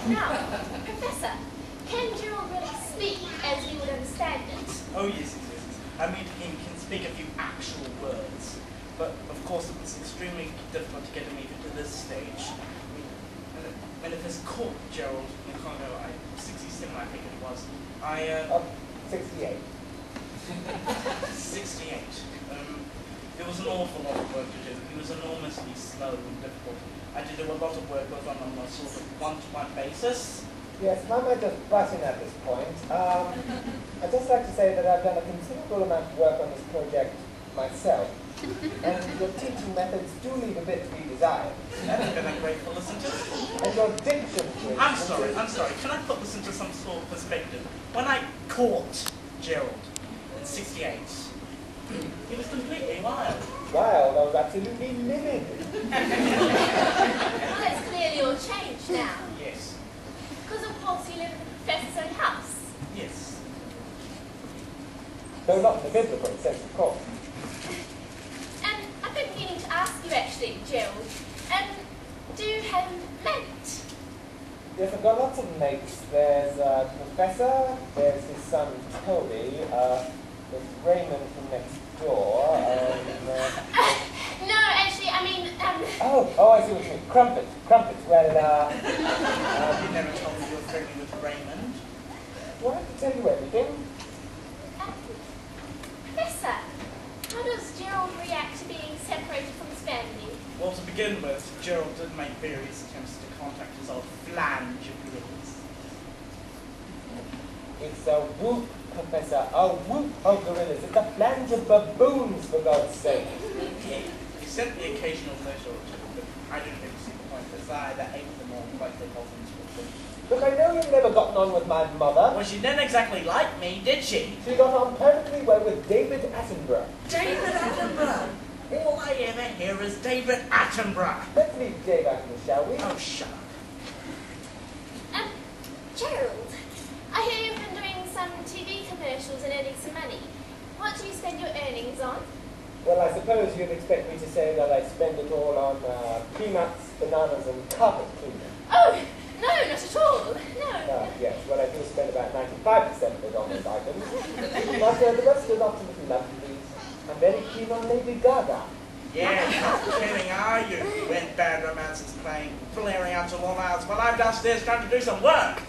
Now, Professor, can Gerald really speak as we would understand it? Oh yes, yes, yes. I mean, he can speak a few actual words, but of course it was extremely difficult to get him even to this stage. I mean, when I first caught Gerald in Congo, 67 I think it was, 68. 68. There was an awful lot of work to do. He was enormously slow and difficult. I had to do a lot of work with him on a sort of one-to-one basis. Yes, I might just butt in at this point. I'd just like to say that I've done a considerable amount of work on this project myself, and your teaching methods do leave a bit to be desired. That's been a grateful listen to. And your diction, I'm sorry. Can I put this into some sort of perspective? When I caught Gerald in 68, he was completely wild. Wild, I was absolutely livid. Well, it's clearly all changed now. Yes. Because of course you live in the Professor's own house. Yes. Though not in the biblical sense, of course. And I've been meaning to ask you actually, Gerald, do you have a mate? Yes, I've got lots of mates. There's Professor, there's his son Toby, there's Raymond from next door, No, actually, I mean, Oh, I see what you mean. Crumpet. Well, You never told me you were friendly with Raymond. well, I have to tell you everything. Professor, how does Gerald react to being separated from his family? Well, to begin with, Gerald did make various attempts to contact his old flange of gorillas. It's a whoop, Professor. A whoop of gorillas. It's a flange of baboons, for God's sake. He sent the occasional letter or two, but I didn't really see the point, because I either ate them or quite take off into them. Look, I know you've never gotten on with my mother. Well, she didn't exactly like me, did she? She got on perfectly well with David Attenborough. David Attenborough! All I ever hear is David Attenborough. Let's leave Dave out of this, shall we? Oh, shut up. Gerald, I hear you've been doing some TV commercials and earning some money. What do you spend your earnings on? Well, I suppose you'd expect me to say that I spend it all on peanuts, bananas, and carpet cleaner. Oh, no, not at all. No. Yes, well, I do spend about 95% of it on those items. But the rest goes off to little lovelies. I'm very keen on Lady Gaga. Yeah, not kidding, are you? When Bad Romance is playing, blaring out till all hours while I'm downstairs trying to do some work.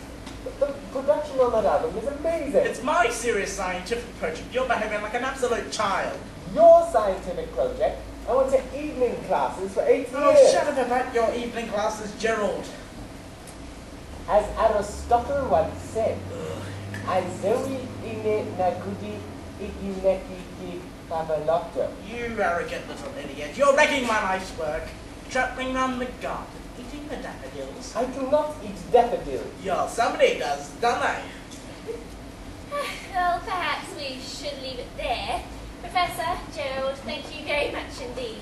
But the production on that album is amazing. It's my serious scientific project. You're behaving like an absolute child. Your scientific project. I went to evening classes for 8 years. Oh, shut up about your evening classes, Gerald. As Aristotle once said, Aizoe ine nagudi igineki pavalotto. You arrogant little idiot. You're wrecking my life's work. Trampling round the garden, eating the daffodils. I do not eat daffodils. Yeah, somebody does, don't they? Well, perhaps we should leave it there. Professor, Gerald, thank you very much indeed.